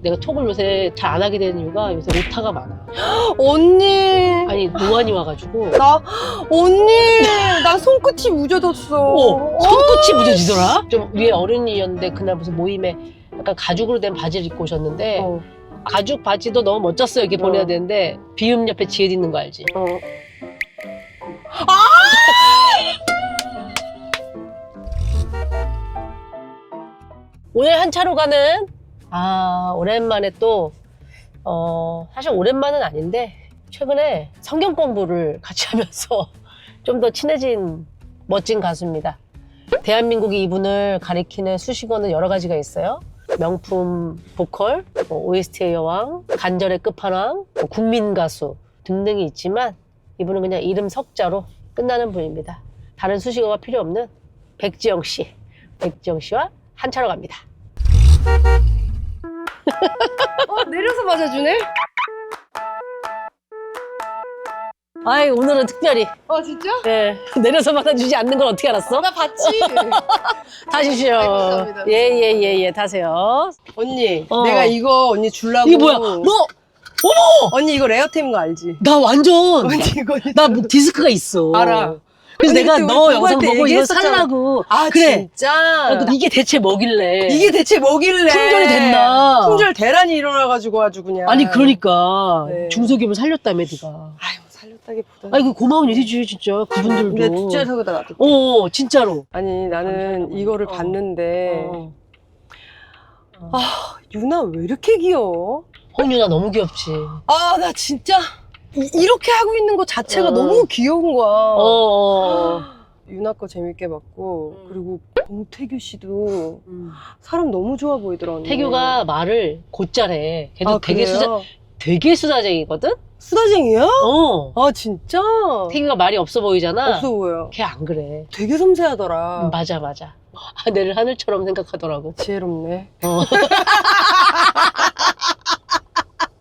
내가 톡을 요새 잘 안 하게 되는 이유가 요새 오타가 많아. 언니. 아니 노안이 와가지고. 언니. 나 손끝이 무뎌졌어. 손끝이 무뎌지더라? 좀 위에 어른이었는데 그날 무슨 모임에 약간 가죽으로 된 바지를 입고 오셨는데 가죽 바지도 너무 멋졌어요. 이렇게 보내야 되는데 비움 옆에 지읒 있는 거 알지? 오늘 한 차로 가는 오랜만에 또 사실 오랜만은 아닌데 최근에 성경 공부를 같이 하면서 좀 더 친해진 멋진 가수입니다. 대한민국이 이분을 가리키는 수식어는 여러 가지가 있어요. 명품 보컬, OST의 여왕, 간절의 끝판왕, 국민 가수 등등이 있지만 이분은 그냥 이름 석자로 끝나는 분입니다. 다른 수식어가 필요 없는 백지영 씨. 백지영 씨와 한 차로 갑니다. 내려서 맞아주네? 아이, 오늘은 특별히. 진짜? 네. 내려서 받아주지 않는 걸 어떻게 알았어? 나 봤지. 타십시오. 감사합니다. 예, 타세요. 언니, 내가 이거 언니 주려고. 이게 뭐야? 너! 언니 이거 레어템인 거 알지? 나 완전! 언니 이거. 나 디스크가 있어. 알아. 그래서 언니 내가 그때 너 우리 영상 공부할 때 보고 이거 얘기했었잖아. 살라고. 그래. 진짜? 이게 대체 뭐길래. 이게 대체 뭐길래. 품절이 됐나. 품절 대란이 일어나가지고 아주 그냥. 아니, 그러니까. 네. 중소기업을 살렸다며, 네가. 아유, 살렸다기보다. 아이고, 고마운 일이지, 진짜. 그분들도. 근데 뒷자리 타고다 놔뒀대. 진짜로. 아니, 나는 이거를 봤는데. 유나 왜 이렇게 귀여워? 홍유나 너무 귀엽지. 나 진짜. 이렇게 하고 있는 거 자체가 너무 귀여운 거야. 유나 거 재밌게 봤고, 그리고 봉태규 씨도 사람 너무 좋아 보이더라. 언니. 태규가 말을 곧잘해. 걔도 되게 그래요? 되게 수다쟁이거든? 수다쟁이야? 진짜? 태규가 말이 없어 보이잖아. 없어 보여. 걔 안 그래. 되게 섬세하더라. 맞아. 내를 하늘처럼 생각하더라고. 지혜롭네.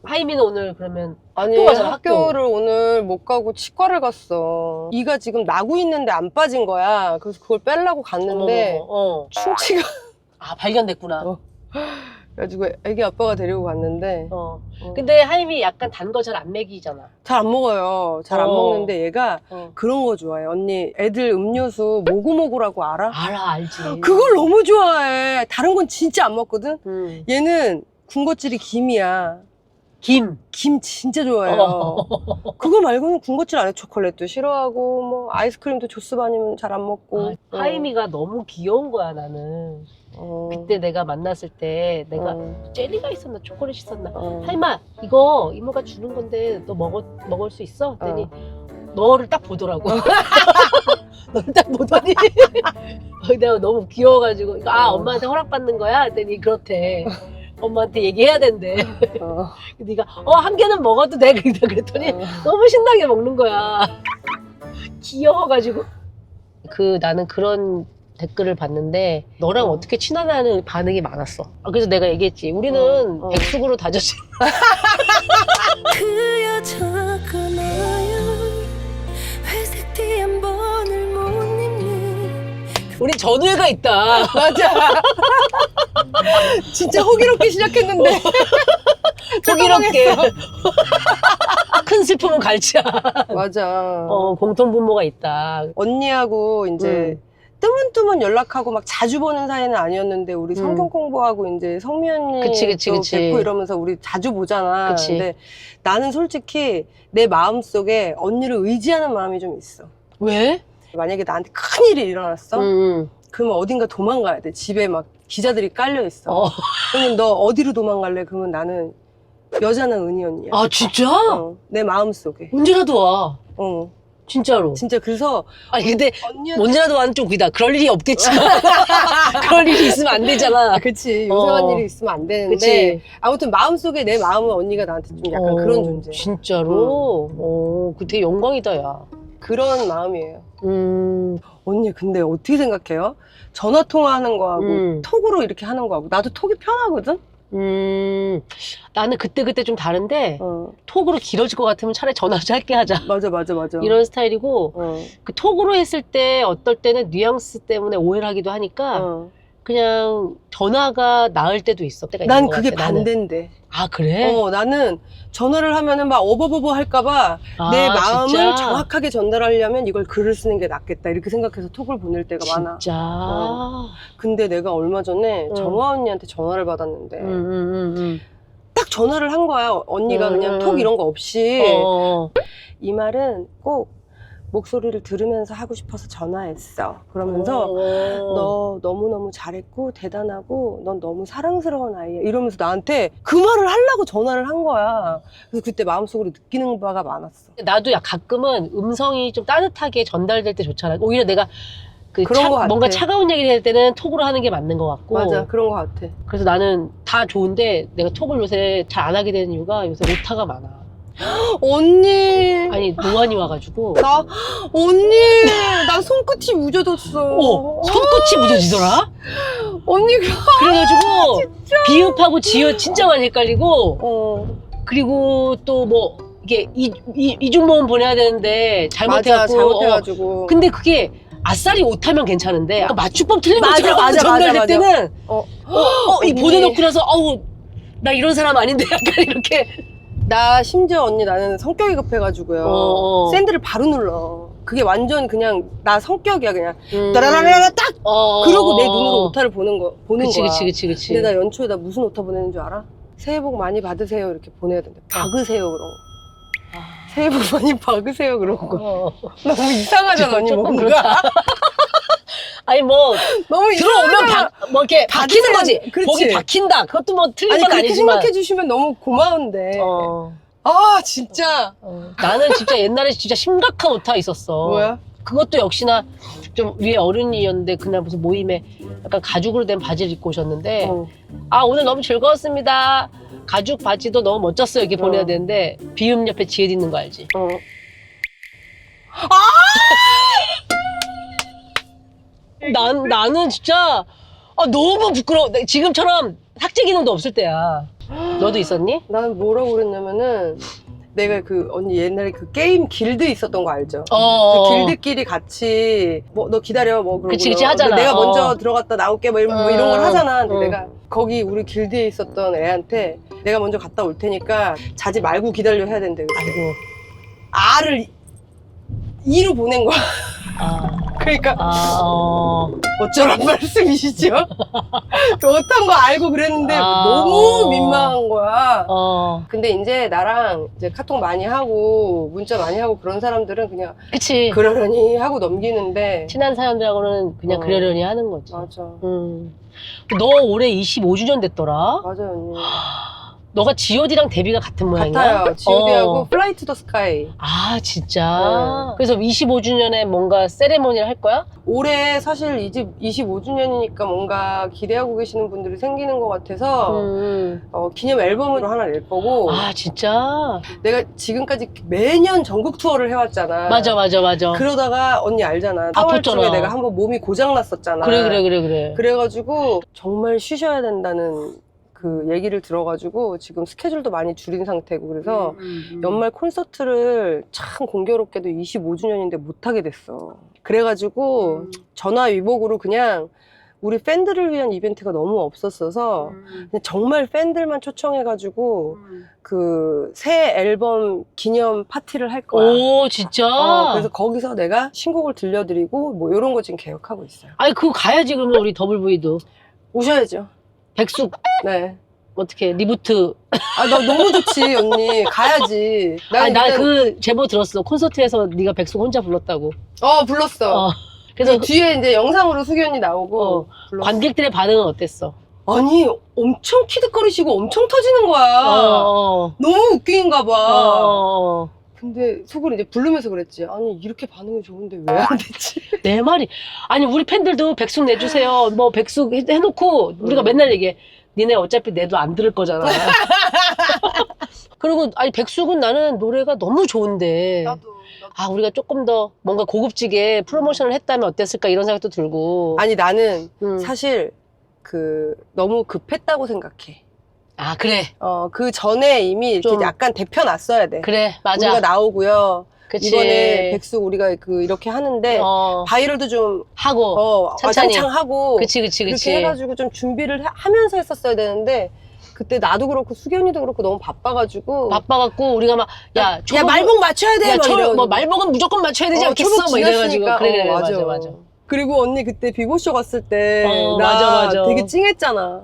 하이미는 오늘 그러면 아니, 학교 가잖아, 학교를 오늘 못 가고 치과를 갔어. 이가 지금 나고 있는데 안 빠진 거야. 그래서 그걸 빼려고 갔는데 충치가 발견됐구나. 그래가지고 애기 아빠가 데리고 갔는데 근데 하이미 약간 단 거 잘 안 먹이잖아. 잘 안 먹어요. 잘 안 먹는데 얘가 그런 거 좋아해. 언니 애들 음료수 모구모구라고 알아? 알지. 그걸 너무 좋아해. 다른 건 진짜 안 먹거든. 얘는 군것질이 김이야. 김 진짜 좋아해요. 그거 말고는 군것질 안 해. 초콜릿도 싫어하고 뭐 아이스크림도 조스 아니면 잘 안 먹고. 하이미가 너무 귀여운 거야 나는. 그때 내가 만났을 때 내가 젤리가 있었나 초콜릿 있었나. 하이마 이거 이모가 주는 건데 너 먹을 수 있어? 그랬더니 너를 딱 보더라고. 너를 딱 보더니 내가 너무 귀여워가지고 엄마한테 허락받는 거야? 그랬더니 그렇대. 엄마한테 얘기해야 된대. 네가 한 개는 먹어도 돼. 그랬더니 너무 신나게 먹는 거야. 귀여워가지고. 나는 그런 댓글을 봤는데 너랑 어떻게 친하다는 반응이 많았어. 그래서 내가 얘기했지. 우리는 백숙으로 다졌지. 그 여자가 나야 회색 티 한 번을 못 입는 우리 전우애가 있다. 맞아. 진짜 호기롭게 시작했는데. 호기롭게. 큰 슬픔은 갈치야. 맞아. 공통 분모가 있다. 언니하고 이제 뜨문뜨문 연락하고 막 자주 보는 사이는 아니었는데 우리 성경 공부하고 이제 성미 언니 그치. 뵙고 이러면서 우리 자주 보잖아. 그치. 근데 나는 솔직히 내 마음속에 언니를 의지하는 마음이 좀 있어. 왜? 만약에 나한테 큰일이 일어났어? 그러면 어딘가 도망가야 돼. 집에 막 기자들이 깔려 있어. 그러면 너 어디로 도망갈래? 그러면 나는 여자는 은희 언니야. 진짜? 내 마음속에. 언제라도 와. 진짜로. 진짜 그래서 근데 언니한테 언제라도 와는 좀 그다. 그럴 일이 없겠지만. 그럴 일이 있으면 안 되잖아. 그치. 요상한 일이 있으면 안 되는데. 그치. 아무튼 마음속에 내 마음은 언니가 나한테 좀 약간 그런 존재. 진짜로? 그 되게 영광이다, 야. 그런 마음이에요. 언니 근데 어떻게 생각해요? 전화 통화하는 거하고 톡으로 이렇게 하는 거하고 나도 톡이 편하거든? 나는 그때 좀 다른데 톡으로 길어질 것 같으면 차라리 전화 짧게 하자. 맞아. 이런 스타일이고 그 톡으로 했을 때 어떨 때는 뉘앙스 때문에 오해를 하기도 하니까 그냥 전화가 나을 때도 있어. 때가 난 있는 것 그게 같아, 나는. 반대인데. 아, 그래? 나는 전화를 하면은 막 어버버버 할까봐 내 마음을 진짜? 정확하게 전달하려면 이걸 글을 쓰는 게 낫겠다. 이렇게 생각해서 톡을 보낼 때가 많아. 진짜. 근데 내가 얼마 전에 응. 정화 언니한테 전화를 받았는데 응. 딱 전화를 한 거야. 언니가 응, 그냥 응. 톡 이런 거 없이. 어. 이 말은 꼭 목소리를 들으면서 하고 싶어서 전화했어. 그러면서 너 너무너무 잘했고 대단하고 넌 너무 사랑스러운 아이야. 이러면서 나한테 그 말을 하려고 전화를 한 거야. 그래서 그때 마음속으로 느끼는 바가 많았어. 나도 가끔은 음성이 좀 따뜻하게 전달될 때 좋잖아. 오히려 내가 그런 것 같아. 뭔가 차가운 얘기를 할 때는 톡으로 하는 게 맞는 것 같고. 맞아, 그런 것 같아. 그래서 나는 다 좋은데 내가 톡을 요새 잘 안 하게 되는 이유가 요새 오타가 많아. 언니. 아니, 노안이 와가지고. 언니, 나 손끝이 무뎌졌어. 손끝이 무뎌지더라? 언니가. 그래가지고 비읍하고 지읒 진짜 많이 헷갈리고 그리고 또 뭐 이게 이중모음 보내야 되는데 맞아, 잘못해갖고 잘못해가지고. 근데 그게 아싸리 오타면 괜찮은데 맞춤법 틀린 맞아, 것처럼 맞아, 전달될 맞아. 때는 이 언니. 보내놓고 나서 나 이런 사람 아닌데 약간 이렇게 나 심지어 언니 나는 성격이 급해가지고요. 샌드를 바로 눌러. 그게 완전 그냥 나 성격이야 그냥. 따라라라라 딱. 그러고 내 눈으로 오타를 보는 거야. 그치. 근데 나 연초에 무슨 오타 보내는 줄 알아? 새해 복 많이 받으세요 이렇게 보내야 된대. 박으세요 그런 거. 새해 복 많이 박으세요 그런 거. 너무 이상하잖아 언니 조금 뭔가. 아니 뭐 너무 들어오면 뭐 이렇게 박히는 거지. 그렇지. 복이 박힌다. 그것도 뭐 틀린 아니 건 그렇게 아니지만. 생각해 주시면 너무 고마운데. 아 진짜. 나는 진짜 옛날에 진짜 심각한 오타 있었어. 뭐야? 그것도 역시나 좀 위에 어른이었는데 그날 무슨 모임에 약간 가죽으로 된 바지를 입고 오셨는데 아 오늘 너무 즐거웠습니다. 가죽 바지도 너무 멋졌어요. 이렇게 보내야 되는데 비음 옆에 지읒 있는 거 알지? 나는 진짜 너무 부끄러워. 지금처럼 삭제 기능도 없을 때야. 너도 있었니? 나는 뭐라고 그랬냐면은 내가 그 언니 옛날에 그 게임 길드 있었던 거 알죠? 그 길드끼리 같이 뭐 너 기다려 뭐 그러고 그치 하잖아. 내가 먼저 들어갔다 나올게 뭐 이런 걸 하잖아. 근데 응. 내가 거기 우리 길드에 있었던 애한테 내가 먼저 갔다 올 테니까 자지 말고 기다려 해야 된대. 아이고. R을 E로 보낸 거야. 그러니까 어쩌란 말씀이시죠? 못한 거 알고 그랬는데 너무 민망한 거야. 근데 이제 나랑 이제 카톡 많이 하고 문자 많이 하고 그런 사람들은 그냥 그치. 그러려니 하고 넘기는데 친한 사람들하고는 그냥 그러려니 하는 거지. 맞아. 너 올해 25주년 됐더라? 맞아요 언니. 너가 G.O.D랑 데뷔가 같은 모양이야? 같아요. G.O.D하고 Fly to the Sky. 아 진짜? 그래서 25주년에 뭔가 세레모니를 할 거야? 올해 사실 이 집 25주년이니까 뭔가 기대하고 계시는 분들이 생기는 것 같아서 기념 앨범을 하나 낼 거고. 아 진짜? 내가 지금까지 매년 전국 투어를 해왔잖아. 맞아. 그러다가 언니 알잖아. 4월쯤에 내가 한번 몸이 고장났었잖아. 그래. 그래가지고 정말 쉬셔야 된다는 그 얘기를 들어가지고 지금 스케줄도 많이 줄인 상태고 그래서 연말 콘서트를 참 공교롭게도 25주년인데 못하게 됐어. 그래가지고 전화위복으로 그냥 우리 팬들을 위한 이벤트가 너무 없었어서 그냥 정말 팬들만 초청해가지고 그 새 앨범 기념 파티를 할 거야. 오 진짜? 그래서 거기서 내가 신곡을 들려드리고 뭐 이런 거 지금 계획하고 있어요. 아니 그거 가야지 그러면 우리 더블V도. 오셔야죠. 백숙 네. 어떻게 리부트. 나 너무 좋지 언니. 가야지. 나 그 제보 들었어. 콘서트에서 네가 백숙 혼자 불렀다고. 불렀어. 그래서 뒤에 이제 영상으로 수기 언니 나오고 불렀어. 관객들의 반응은 어땠어? 아니 엄청 키득거리시고 엄청 터지는 거야. 너무 웃긴가 봐. 근데 속으로 이제 부르면서 그랬지. 아니 이렇게 반응이 좋은데 왜 안 됐지? 내 말이 아니 우리 팬들도 백숙 내주세요. 뭐 백숙 해놓고 우리가 맨날 얘기해. 니네 어차피 내도 안 들을 거잖아. 그리고 아니 백숙은 나는 노래가 너무 좋은데 나도. 우리가 조금 더 뭔가 고급지게 프로모션을 했다면 어땠을까 이런 생각도 들고. 아니 나는 사실 그 너무 급했다고 생각해. 그래. 그 전에 이미 좀 이렇게 약간 데펴놨어야 돼. 그래 맞아. 우리가 나오고요. 그치. 이번에 백숙 우리가 이렇게 하는데 바이럴도 좀 하고 천천히 하고 그치. 그렇게 해가지고 좀 준비를 하면서 했었어야 되는데 그때 나도 그렇고 수견이도 그렇고 너무 바빠가지고 우리가 막 야 말복 맞춰야 돼. 뭐 말복은 무조건 맞춰야 되지 않겠어? 초복 뭐 이래가지고 지났으니까. 그래 맞아. 그리고 언니 그때 비보쇼 갔을 때 맞아. 되게 찡했잖아.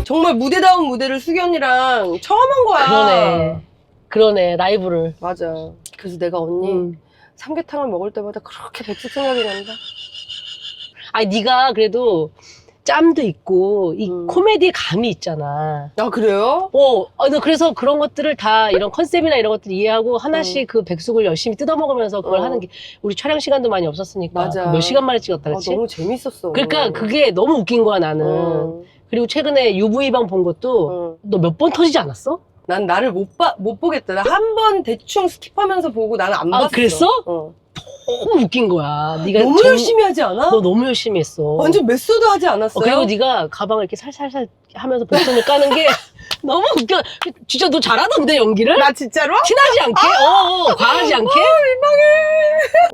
정말 무대다운 무대를 수견이랑 처음 한 거야. 그러네 라이브를. 맞아. 그래서 내가 언니 삼계탕을 먹을 때마다 그렇게 백숙 생각이 난다. 아니 네가 그래도 짬도 있고 이 코미디의 감이 있잖아. 아 그래요? 너 그래서 그런 것들을 다 이런 컨셉이나 이런 것들 이해하고 하나씩 그 백숙을 열심히 뜯어 먹으면서 그걸 하는 게 우리 촬영 시간도 많이 없었으니까 맞아. 몇 시간 만에 찍었다 그렇지? 너무 재밌었어. 그러니까 그게 너무 웃긴 거야 나는. 그리고 최근에 UV방 본 것도 너 몇 번 터지지 않았어? 난 나를 못 보겠다. 나 한 번 대충 스킵하면서 보고 나는 안 봤어. 그랬어? 너무 웃긴 거야. 네가 너무 열심히 하지 않아? 너 너무 열심히 했어. 완전 메소드 하지 않았어요? 그리고 네가 가방을 이렇게 살살살 하면서 복선을 까는 게 너무 웃겨. 진짜 너 잘하던데 연기를? 나 진짜로? 티나지 않게? 과하지 않게?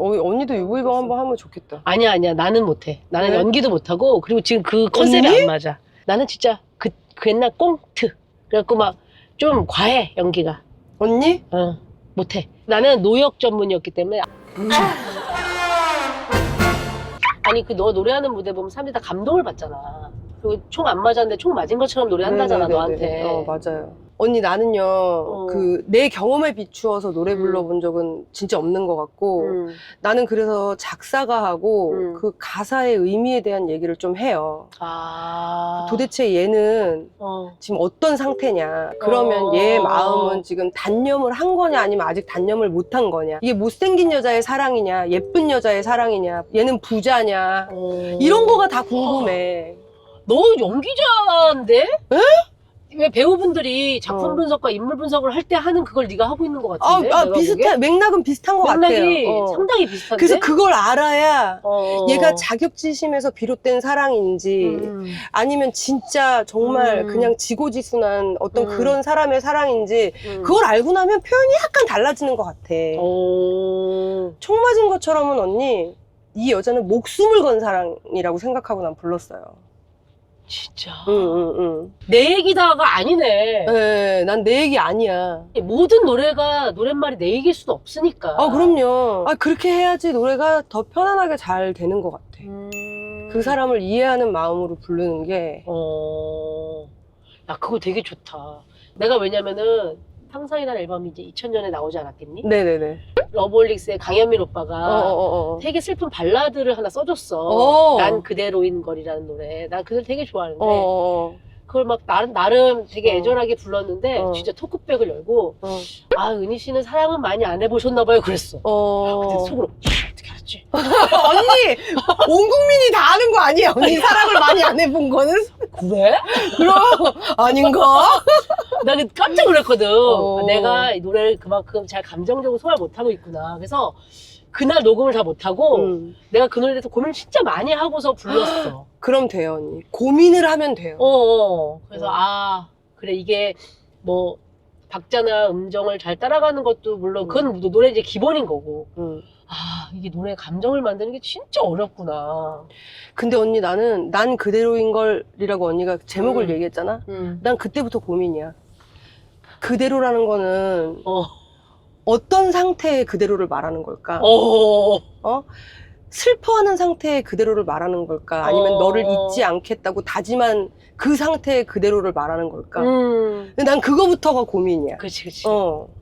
민망해. 언니도 UV방 한번 하면 좋겠다. 아니야. 나는 못해. 나는 왜? 연기도 못하고 그리고 지금 그 컨셉이 언니? 안 맞아. 나는 진짜 그 옛날 꽁트. 그래갖고 막 좀 과해 연기가. 언니? 못해. 나는 노역 전문이었기 때문에. 아니 너 노래하는 무대 보면 사람들이 다 감동을 받잖아. 그리고 총 안 맞았는데 총 맞은 것처럼 노래한다잖아. 네네네네. 너한테. 맞아요. 언니 나는요 내 경험에 비추어서 노래 불러본 적은 진짜 없는 것 같고 나는 그래서 작사가하고 그 가사의 의미에 대한 얘기를 좀 해요. 도대체 얘는 지금 어떤 상태냐, 그러면 얘의 마음은 지금 단념을 한 거냐 아니면 아직 단념을 못 한 거냐, 이게 못생긴 여자의 사랑이냐 예쁜 여자의 사랑이냐, 얘는 부자냐, 이런 거가 다 궁금해. 너 연기자인데? 에? 왜 배우분들이 작품 분석과 인물 분석을 할 때 하는 그걸 네가 하고 있는 것 같은데? 맥락은 비슷한 것 맥락이 같아요. 상당히 비슷한데? 그래서 그걸 알아야 얘가 자격지심에서 비롯된 사랑인지 아니면 진짜 정말 그냥 지고지순한 어떤 그런 사람의 사랑인지 그걸 알고 나면 표현이 약간 달라지는 것 같아. 총 맞은 것처럼은 언니, 이 여자는 목숨을 건 사랑이라고 생각하고 난 불렀어요. 진짜. 내 얘기다가 아니네. 네, 난 내 얘기 아니야. 모든 노랫말이 내 얘기일 수도 없으니까. 그럼요. 그렇게 해야지 노래가 더 편안하게 잘 되는 것 같아. 그 사람을 이해하는 마음으로 부르는 게. 야, 그거 되게 좋다. 내가 왜냐면은 상상이라는 앨범이 이제 2000년에 나오지 않았겠니? 네네네. 러브홀릭스의 강현민 오빠가 되게 슬픈 발라드를 하나 써줬어. 난 그대로인 걸이라는 노래. 난 그 노래 되게 좋아하는데 그걸 막 나름 되게 애절하게 불렀는데 진짜 토크백을 열고 은희 씨는 사랑은 많이 안 해보셨나 봐요 그랬어. 근데 속으로 어떻게 알았지? 언니! 온 국민이 다 아는 거 아니야? 언니 사랑을 많이 안 해본 거는? 그래? 그럼 아닌가? 나 깜짝 놀랐거든. 내가 이 노래를 그만큼 잘 감정적으로 소화를 못하고 있구나. 그래서 그날 녹음을 다 못하고 내가 그 노래에 대해서 고민을 진짜 많이 하고서 불렀어. 그럼 돼요, 언니. 고민을 하면 돼요. 그래서 그래 이게 뭐 박자나 음정을 잘 따라가는 것도 물론 그건 노래 이제 기본인 거고 이게 노래 감정을 만드는 게 진짜 어렵구나. 근데 언니 난 그대로인 걸이라고 언니가 제목을 얘기했잖아. 난 그때부터 고민이야. 그대로라는 거는 어떤 상태의 그대로를 말하는 걸까? 슬퍼하는 상태의 그대로를 말하는 걸까? 아니면 너를 잊지 않겠다고 다짐한 그 상태의 그대로를 말하는 걸까? 근데 난 그거부터가 고민이야. 그치.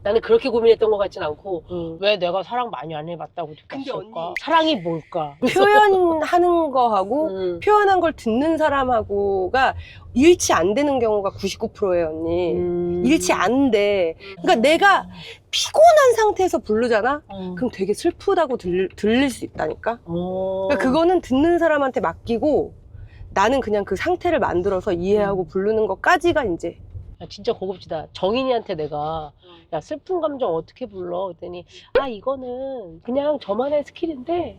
나는 그렇게 고민했던 것 같진 않고 왜 내가 사랑 많이 안 해봤다고 느꼈을까? 근데 언니, 사랑이 뭘까? 표현하는 거하고 표현한 걸 듣는 사람하고가 일치 안 되는 경우가 99%예요, 언니. 일치 안 돼. 그러니까 내가 피곤한 상태에서 부르잖아? 그럼 되게 슬프다고 들릴 수 있다니까? 그러니까 그거는 듣는 사람한테 맡기고 나는 그냥 그 상태를 만들어서 이해하고 부르는 것까지가 이제. 야, 진짜 고급지다. 정인이한테 내가 야 슬픈 감정 어떻게 불러? 그랬더니 이거는 그냥 저만의 스킬인데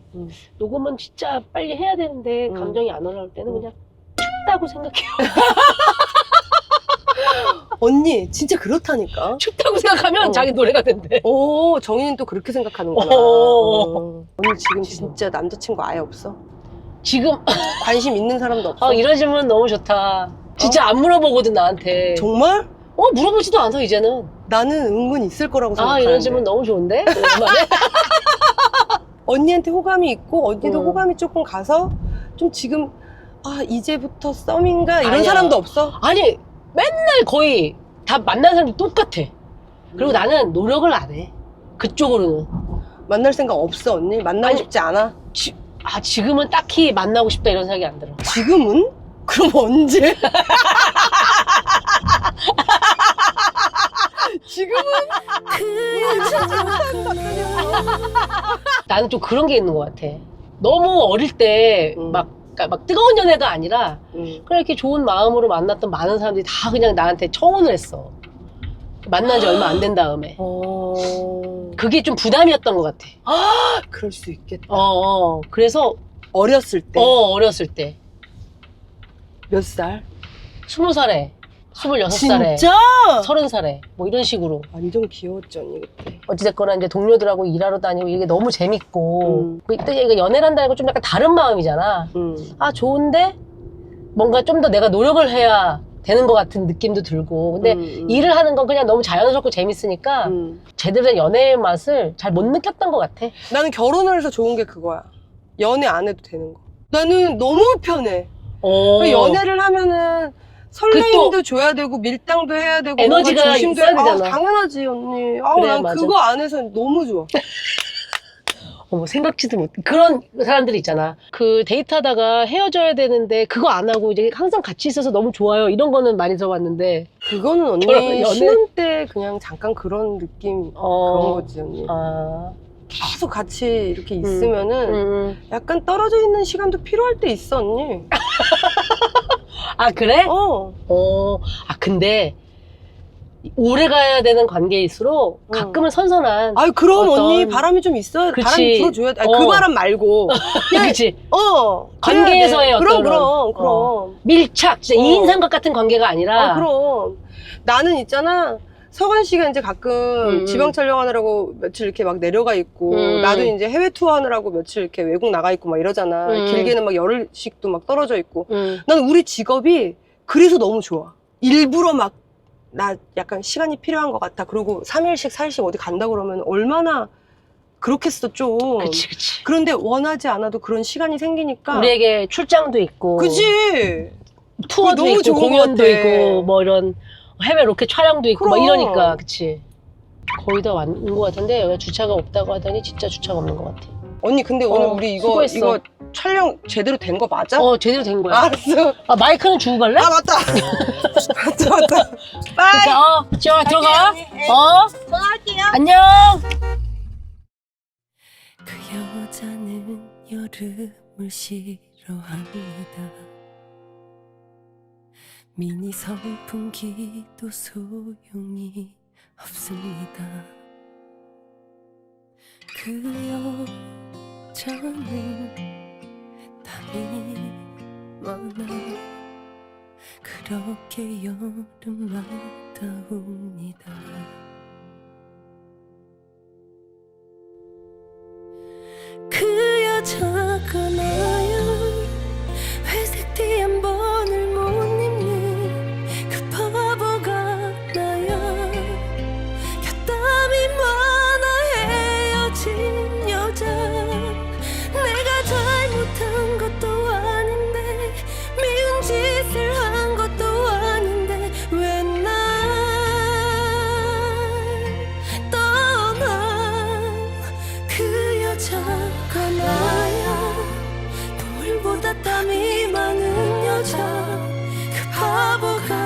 녹음은 진짜 빨리 해야 되는데 감정이 안 올라올 때는 그냥 춥다고 생각해요. 언니 진짜 그렇다니까. 춥다고 생각하면 어. 자기 노래가 된대. 오, 정인이는 또 그렇게 생각하는구나. 어. 언니 지금 진짜 남자친구 아예 없어? 지금 관심 있는 사람도 없어? 이런 질문 너무 좋다. 진짜 안 물어보거든 나한테. 정말? 물어보지도 않아 이제는. 나는 은근 있을 거라고 생각하는데. 이런 질문 너무 좋은데? 오랜만에? 언니한테 호감이 있고 언니도 응. 호감이 조금 가서 좀 지금 이제부터 썸인가 이런 아니야. 사람도 없어? 아니 맨날 거의 다 만나는 사람이 똑같아. 그리고 나는 노력을 안 해. 그쪽으로는. 만날 생각 없어 언니? 만나고 아니. 싶지 않아? 지금은 딱히 만나고 싶다 이런 생각이 안 들어. 지금은? 그럼 언제? 지금은? 그 여자가 나는 좀 그런 게 있는 것 같아. 너무 어릴 때 응. 막 뜨거운 연애가 아니라 응. 그냥 이렇게 좋은 마음으로 만났던 많은 사람들이 다 그냥 나한테 청혼을 했어. 만난 지 얼마 안 된 다음에. 그게 좀 부담이었던 것 같아. 그럴 수 있겠다. 그래서 어렸을 때? 어렸을 때 몇 살? 20살에 26살에 진짜? 30살에 뭐 이런 식으로 완전 귀여웠지 언니 그때. 어찌됐거나 이제 동료들하고 일하러 다니고 이게 너무 재밌고 음. 그때 이거 연애란다는 건 좀 약간 다른 마음이잖아. 좋은데 뭔가 좀 더 내가 노력을 해야 되는 것 같은 느낌도 들고 근데 일을 하는 건 그냥 너무 자연스럽고 재밌으니까 제대로 된 연애의 맛을 잘 못 느꼈던 것 같아. 나는 결혼을 해서 좋은 게 그거야. 연애 안 해도 되는 거. 나는 너무 편해. 연애를 하면은 설레임도 줘야 되고 밀당도 해야 되고 에너지가 뭔가 조심도 있어야 해야 되잖아. 당연하지 언니. 그래, 난 맞아. 그거 안 해서 너무 좋아. 생각지도 못 그런 사람들이 있잖아. 그 데이트하다가 헤어져야 되는데 그거 안 하고 이제 항상 같이 있어서 너무 좋아요 이런 거는 많이 들어봤는데 그거는 언니 연애- 신혼 때 그냥 잠깐 그런 느낌 그런 거지 언니. 아. 계속 같이 이렇게 있으면은 약간 떨어져 있는 시간도 필요할 때 있어 언니. 그래? 근데 오래 가야 되는 관계일수록 가끔은 선선한 그럼 어떤- 언니 바람이 좀 있어야 그치. 바람이 불어줘야 돼. 그 바람 말고 그치 관계에서의 관계에서의 어떤 그럼 밀착 진짜 2인 삼각 같은 관계가 아니라 그럼 나는 있잖아 서관 씨가 이제 가끔 지방 촬영하느라고 며칠 이렇게 막 내려가 있고 나도 이제 해외 투어 하느라고 며칠 이렇게 외국 나가 있고 막 이러잖아. 길게는 막 열흘씩도 막 떨어져 있고 나는 우리 직업이 그래서 너무 좋아. 일부러 막 나 약간 시간이 필요한 것 같아. 그리고 3일씩 4일씩 어디 간다 그러면 얼마나 그렇겠어 좀. 그치 그런데 원하지 않아도 그런 시간이 생기니까 우리에게 출장도 있고 그지. 투어도 너무 있고 좋은 공연도 것 같아. 있고 뭐 이런 해외 로켓 촬영도 있고 막 그럼. 이러니까 그치 거의 다 왔는 것 같은데 여기 주차가 없다고 하더니 진짜 주차가 없는 것 같아. 언니 근데 오늘 우리 수고했어. 이거 촬영 제대로 된 거 맞아? 제대로 된 거야. 알았어. 마이크는 주고 갈래? 맞다. 맞다. 빠이. 좋아 들어가. 전화할게요. 안녕. 그 여자는 여름을 싫어합니다. 미니 선풍기도 소용이 없습니다. 그 여자는 땀이 많아 그렇게 여름마다 웁니다. 그 여자가 나야 회색 티 한 번을 못 입는 그 바보가 나야 곁담이 많아 헤어진 여자 내가 잘못한 것도 아닌데 미운 짓을 한 것도 아닌데 왜 날 떠나 그 여자가 나야 동물보다 땀이 많은 여자 그 바보가